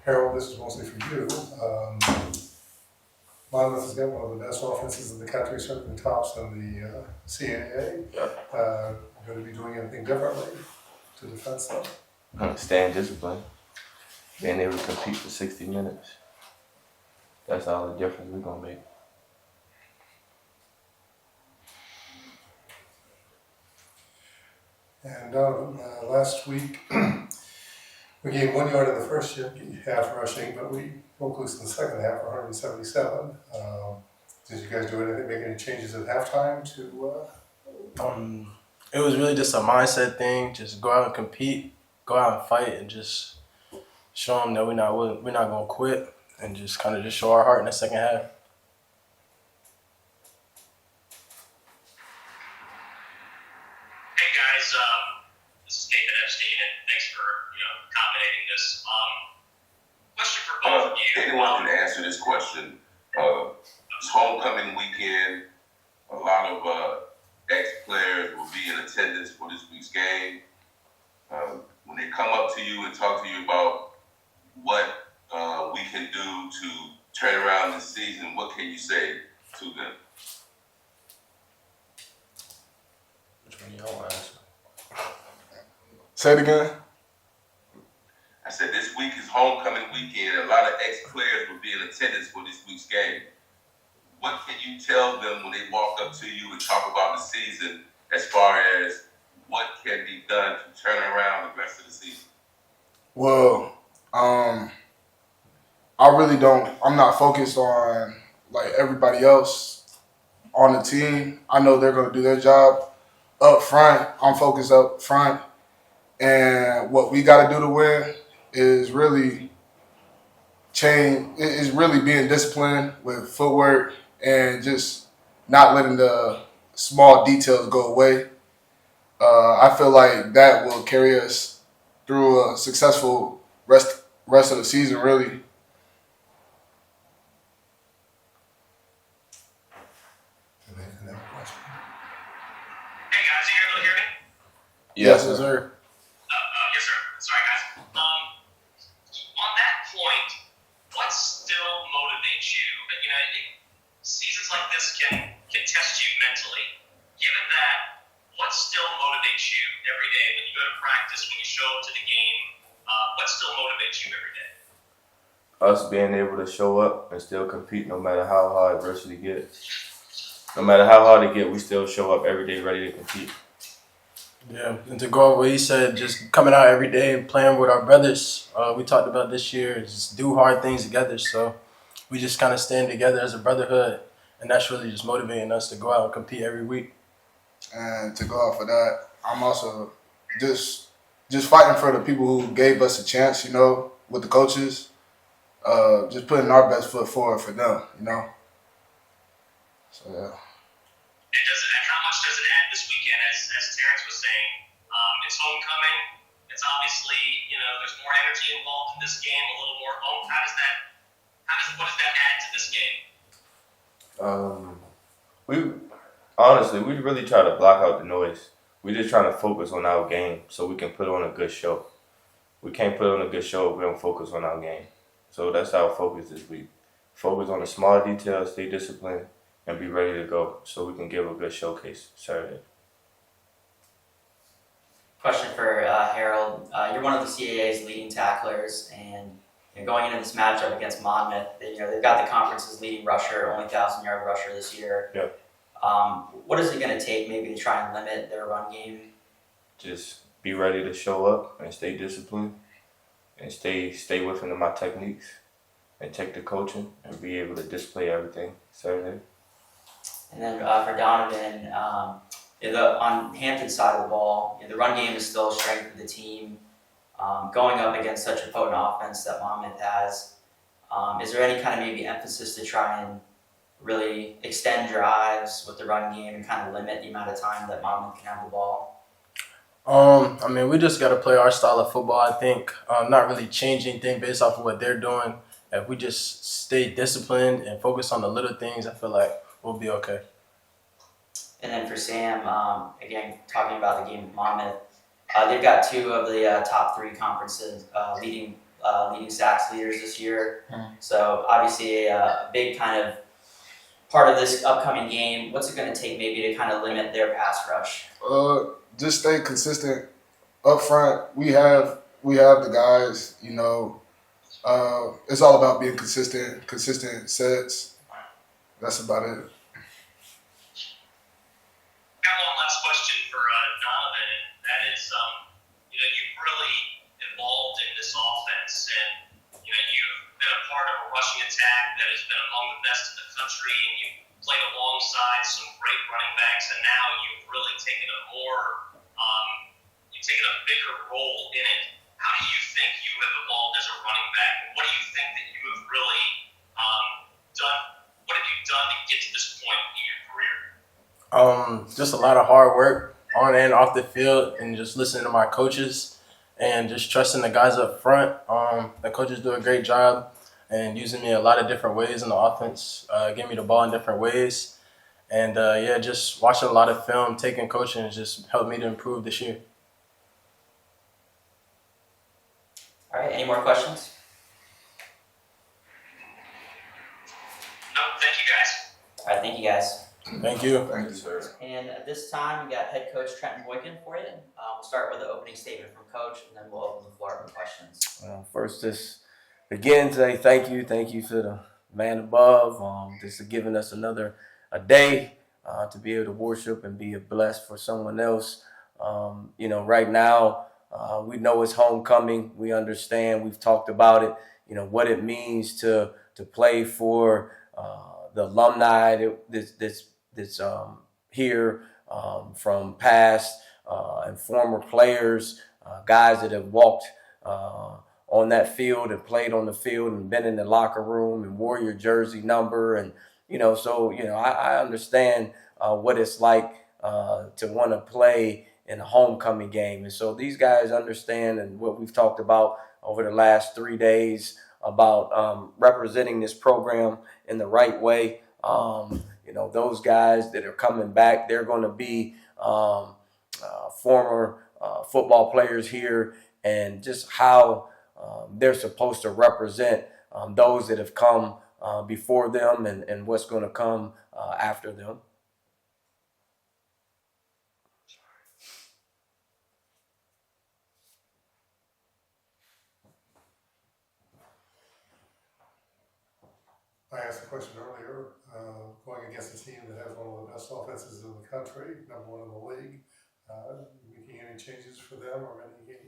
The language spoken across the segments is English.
Harold, this is mostly for you. Monmouth has got one of the best offenses in the country, certainly tops in the CAA. Going to be doing anything differently to defend them? Staying disciplined, being able to compete for 60 minutes. That's all the difference we're gonna make. And last week, we gained 1 yard in the first half rushing, but we broke loose in the second half for 177. Did you guys do anything, make any changes at halftime to? It was really just a mindset thing. Just go out and compete, go out and fight, and just show them that we're not gonna quit, and just kind of just show our heart in the second half. Hey guys, this is Nathan Epstein, and thanks for accommodating this. Question for both of you. Anyone can answer this question. It's homecoming weekend. A lot of ex-players will be in attendance for this week's game. When they come up to you and talk to you about what we can do to turn around this season, what can you say to them? Which one y'all want to answer? Say it again. I said this week is homecoming weekend. A lot of ex-players will be in attendance for this week's game. What can you tell them when they walk up to you and talk about the season as far as what can be done to turn around the rest of the season? Well, I'm not focused on like everybody else on the team. I know they're going to do their job up front. I'm focused up front. And what we got to do to win is really being disciplined with footwork and just not letting the small details go away. I feel like that will carry us through a successful rest of the season, really. Hey guys, are you able to hear me? Yes, sir. Yes, sir. Sorry, guys. On that point, what still motivates you? Seasons like this can test you mentally. Given that, what still motivates you every day when you go to practice, when you show up to the game? What still motivates you every day? Us being able to show up and still compete no matter how hard adversity gets. No matter how hard it gets, we still show up every day ready to compete. Yeah, and to go over what he said, just coming out every day and playing with our brothers. We talked about this year, just do hard things together. So we just kind of stand together as a brotherhood, and that's really just motivating us to go out and compete every week. And to go out for that, I'm also just fighting for the people who gave us a chance, with the coaches. Just putting our best foot forward for them, So, yeah. And how much does it add this weekend, as Terrence was saying? It's homecoming. It's obviously, there's more energy involved in this game, a little more home. What does that add to this game? We really try to block out the noise. We're just trying to focus on our game so we can put on a good show. We can't put on a good show if we don't focus on our game. So that's our focus this week. Focus on the small details, stay disciplined, and be ready to go so we can give a good showcase Saturday. Question for Harold. You're one of the CAA's leading tacklers, and going into this matchup against Monmouth, they've got the conference's leading rusher, only 1,000-yard rusher this year. Yeah. What is it going to take maybe to try and limit their run game? Just be ready to show up and stay disciplined and stay within my techniques and take the coaching and be able to display everything Saturday. And then for Donovan, on Hampton's side of the ball, the run game is still a strength of the team. Going up against such a potent offense that Monmouth has, is there any kind of maybe emphasis to try and really extend drives with the run game and kind of limit the amount of time that Monmouth can have the ball? We just got to play our style of football, I think. Not really change anything based off of what they're doing. If we just stay disciplined and focus on the little things, I feel like we'll be okay. And then for Sam, again, talking about the game with Monmouth, they've got two of the top three conferences leading leading sacks leaders this year. So obviously a big kind of part of this upcoming game. What's it going to take maybe to kind of limit their pass rush? Just stay consistent up front. We have the guys. It's all about being consistent sets. That's about it. Got one last question for Donovan, and that is, you've really evolved in this offense, and you've been a part of a rushing attack that has been among the best in the country, and you've played alongside some great running backs, and now you've really taken taken a bigger role in it. How do you think you have evolved as a running back, and what do you think that you have really done? What have you done to get to this point in your career? Just a lot of hard work on and off the field, and just listening to my coaches and just trusting the guys up front. The coaches do a great job and using me a lot of different ways in the offense, getting me the ball in different ways. And just watching a lot of film, taking coaching has just helped me to improve this year. All right, any more questions? No, thank you guys. All right, thank you guys. Thank you. Thank you, sir. And at this time, we got head coach Trenton Boykin for you. We'll start with the opening statement from coach, and then we'll open the floor up for questions. First, just again say thank you to the man above, just for giving us a day to be able to worship and be a blessed for someone else. Right now we know it's homecoming. We understand. We've talked about it. What it means to play for the alumni that's here from past and former players, guys that have walked on that field and played on the field and been in the locker room and wore your jersey number. And, I understand what it's like to want to play in a homecoming game. And so these guys understand, and what we've talked about over the last 3 days about representing this program in the right way. Those guys that are coming back, they're going to be former football players here, and just how they're supposed to represent those that have come before them and what's going to come after them. I asked a question earlier, going against a team that has one of the best offenses in the country, #1 in the league. Making any changes for them or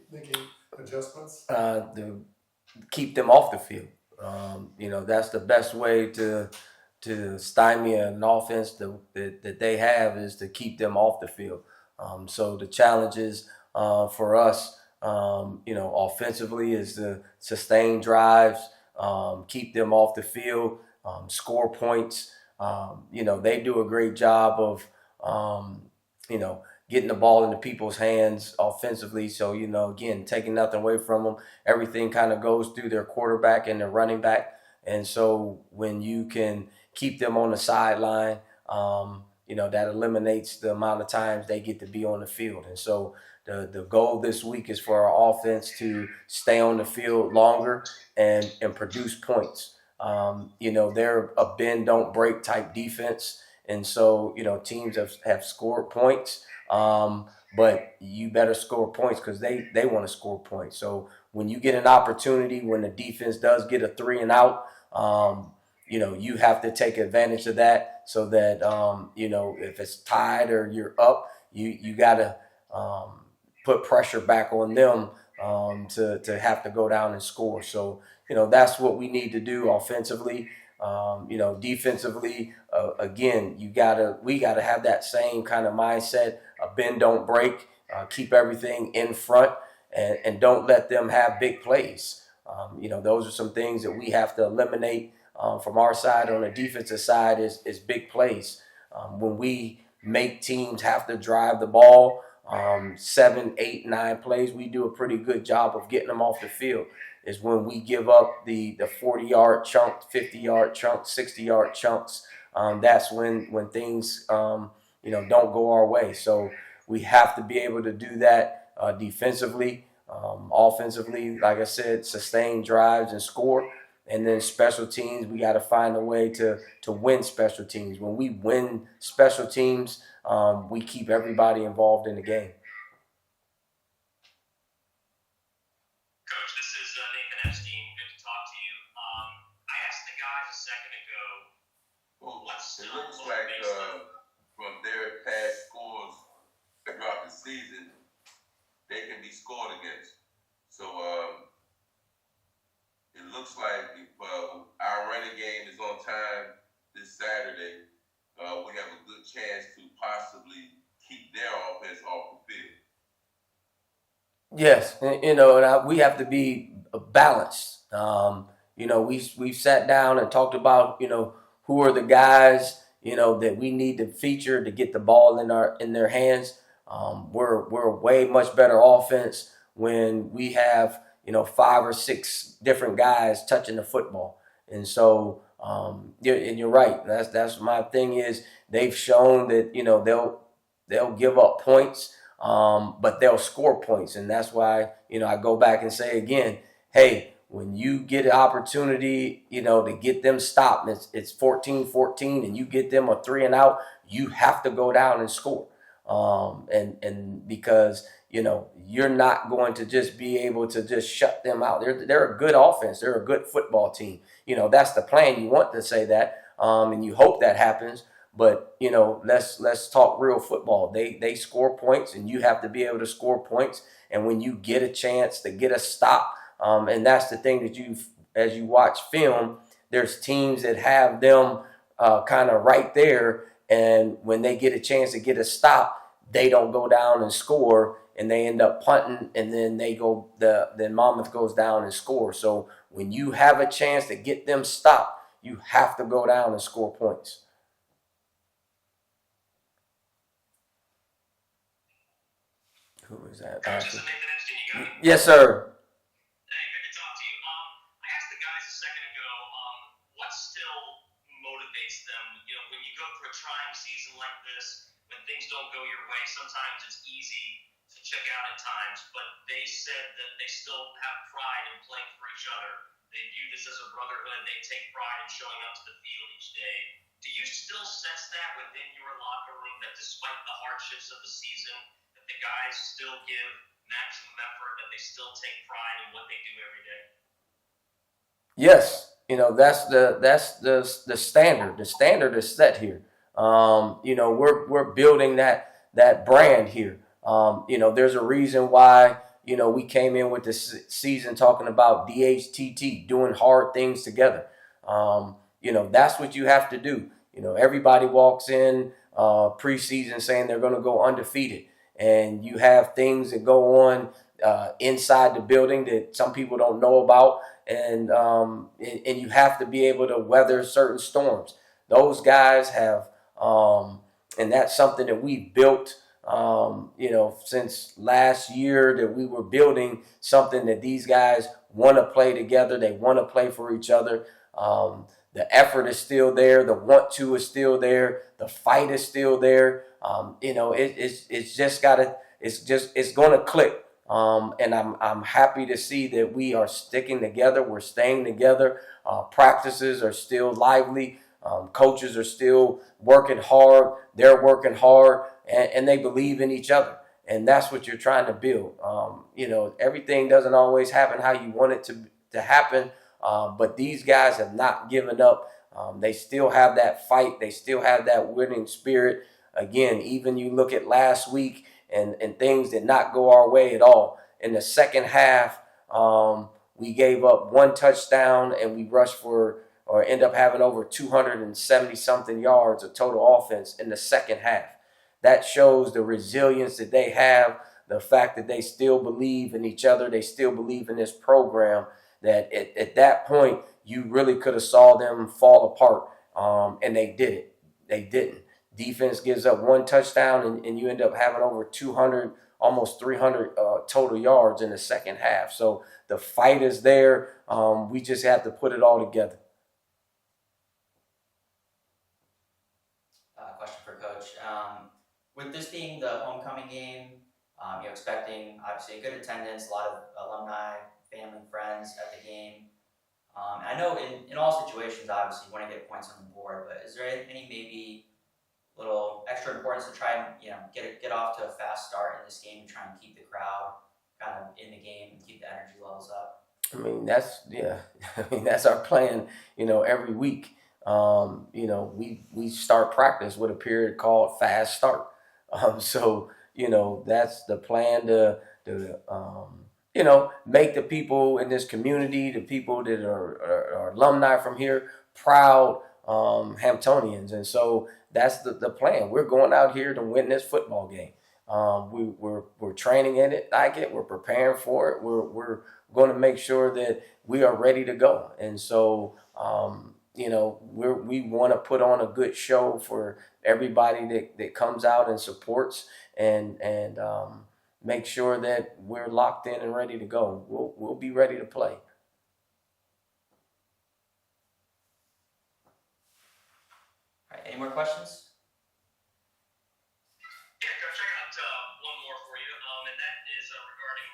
making adjustments? To keep them off the field. That's the best way to stymie an offense that they have, is to keep them off the field. So the challenges for us, offensively, is to sustain drives, keep them off the field, score points. They do a great job of, getting the ball into people's hands offensively. So, again, taking nothing away from them. Everything kind of goes through their quarterback and their running back. And so when you can keep them on the sideline, that eliminates the amount of times they get to be on the field. And so the goal this week is for our offense to stay on the field longer and produce points. They're a bend, don't break type defense. And so, teams have scored points, but you better score points because they want to score points. So when you get an opportunity, when the defense does get a 3 and out, you have to take advantage of that, so that, if it's tied or you're up, you got to put pressure back on them to have to go down and score. So, that's what we need to do offensively. Defensively, again, we gotta have that same kind of mindset, bend, don't break, keep everything in front, and don't let them have big plays. Those are some things that we have to eliminate from our side. On the defensive side is big plays. When we make teams have to drive the ball, 7, 8, 9 plays, we do a pretty good job of getting them off the field. Is when we give up the 40-yard chunk, 50-yard chunk, 60-yard chunks. That's when things don't go our way. So we have to be able to do that defensively. Offensively, like I said, sustain drives and score. And then special teams, we got to find a way to win special teams. When we win special teams, we keep everybody involved in the game. Coach, this is Nathan Epstein. Good to talk to you. I asked the guys a second ago, Well, what it still looks like motivates them? from their past scores throughout the season, they can be scored against. So it looks like if our running game is on time this Saturday, we have a good chance to possibly keep their offense off the field. Yes, and we have to be balanced. We've sat down and talked about who are the guys that we need to feature to get the ball in their hands. We're a way much better offense when we have 5 or 6 different guys touching the football, and so you're right. That's my thing is they've shown that they'll give up points. But they'll score points. And that's why, I go back and say again, hey, when you get an opportunity, to get them stopped, it's 14-14 and you get them a 3 and out, you have to go down and score. And because, you're not going to just be able to just shut them out. They're a good offense. They're a good football team. That's the plan. You want to say that, and you hope that happens. But let's talk real football. They score points, and you have to be able to score points. And when you get a chance to get a stop, and that's the thing that as you watch film, there's teams that have them kind of right there, and when they get a chance to get a stop, they don't go down and score, and they end up punting, and then then Monmouth goes down and scores. So when you have a chance to get them stopped, you have to go down and score points. Who is that? Coach, this is Nathan Epstein. You got me? Yes, sir. Hey, good to talk to you. I asked the guys a second ago, what still motivates them? When you go through a trying season like this, when things don't go your way, sometimes it's easy to check out at times. But they said that they still have pride in playing for each other. They view this as a brotherhood. They take pride in showing up to the field each day. Do you still sense that within your locker room, that despite the hardships of the season, that the guys still give maximum effort, that they still take pride in what they do every day? Yes, that's the standard. The standard is set here. We're building that brand here. There's a reason why we came in with this season talking about DHTT, doing hard things together. That's what you have to do. Everybody walks in preseason saying they're going to go undefeated. And you have things that go on inside the building that some people don't know about, and you have to be able to weather certain storms. Those guys have, and that's something that we built, since last year, that we were building something that these guys want to play together. They want to play for each other. The effort is still there. The want to is still there. The fight is still there. It's going to click. And I'm happy to see that we are sticking together. We're staying together. Practices are still lively. Coaches are still working hard. They're working hard, and they believe in each other. And that's what you're trying to build. Everything doesn't always happen how you want it to happen. But these guys have not given up. They still have that fight. They still have that winning spirit. Again, even you look at last week and things did not go our way at all. In the second half, we gave up 1 touchdown and we rushed for or end up having over 270 something yards of total offense in the second half. That shows the resilience that they have, the fact that they still believe in each other. They still believe in this program. That at that point, you really could have saw them fall apart, and they did it. They didn't. Defense gives up 1 touchdown, and you end up having over 200, almost 300 total yards in the second half. So the fight is there. We just have to put it all together. Question for Coach. With this being the homecoming game, Expecting obviously a good attendance, a lot of alumni, family, friends at the game. And I know in all situations, obviously, you want to get points on the board, but is there any maybe little extra importance to try and get off to a fast start in this game and try and keep the crowd kind of in the game and keep the energy levels up? I mean, I mean, that's our plan, every week. We start practice with a period called fast start. So, that's the plan to make the people in this community, the people that are alumni from here, proud Hamptonians. And so that's the plan. We're going out here to win this football game. We're training in it, like it. We're preparing for it. We're going to make sure that we are ready to go. And so, we want to put on a good show for everybody that comes out and supports and make sure that we're locked in and ready to go. We'll be ready to play. All right, any more questions? Yeah, Coach, I got one more for you, and that is regarding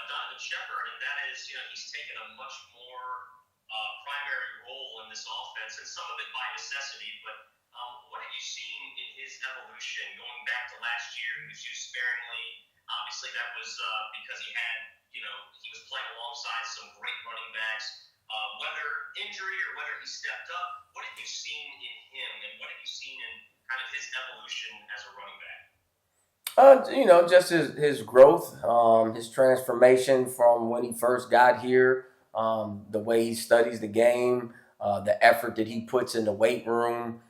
Donovan Shepard, and that is, he's taken a much more primary role in this offense, and some of it by necessity, but what have you seen in his evolution going back to last year? He was used sparingly. Obviously, that was because he was playing alongside some great running backs. Whether injury or whether he stepped up, what have you seen in him, and what have you seen in kind of his evolution as a running back? Just his growth, his transformation from when he first got here, the way he studies the game, the effort that he puts in the weight room,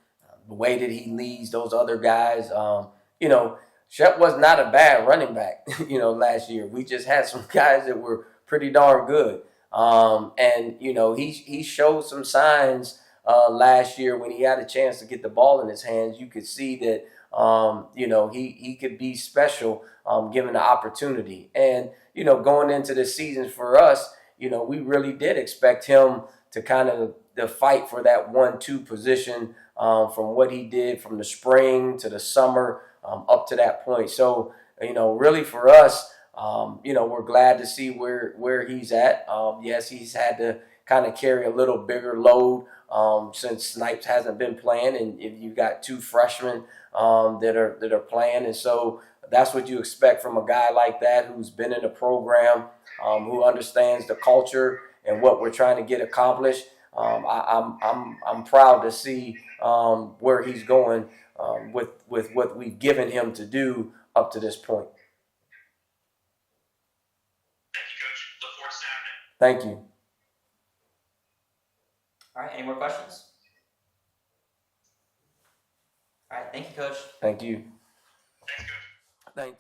the way that he leads those other guys. Shep was not a bad running back, last year. We just had some guys that were pretty darn good. He showed some signs last year when he had a chance to get the ball in his hands. You could see that, he could be special given the opportunity. And, going into the season for us, we really did expect him to kind of the fight for that 1-2 position from what he did from the spring to the summer up to that point. So, really for us, we're glad to see where he's at. Yes, he's had to kind of carry a little bigger load since Snipes hasn't been playing, and if you got 2 freshmen that are playing, and so that's what you expect from a guy like that who's been in the program, who understands the culture and what we're trying to get accomplished. I'm proud to see where he's going with what we've given him to do up to this point. Thank you, Coach. Look forward to Saturday. Thank you. All right, any more questions? All right, thank you, Coach. Thank you. Thanks, Coach. Thank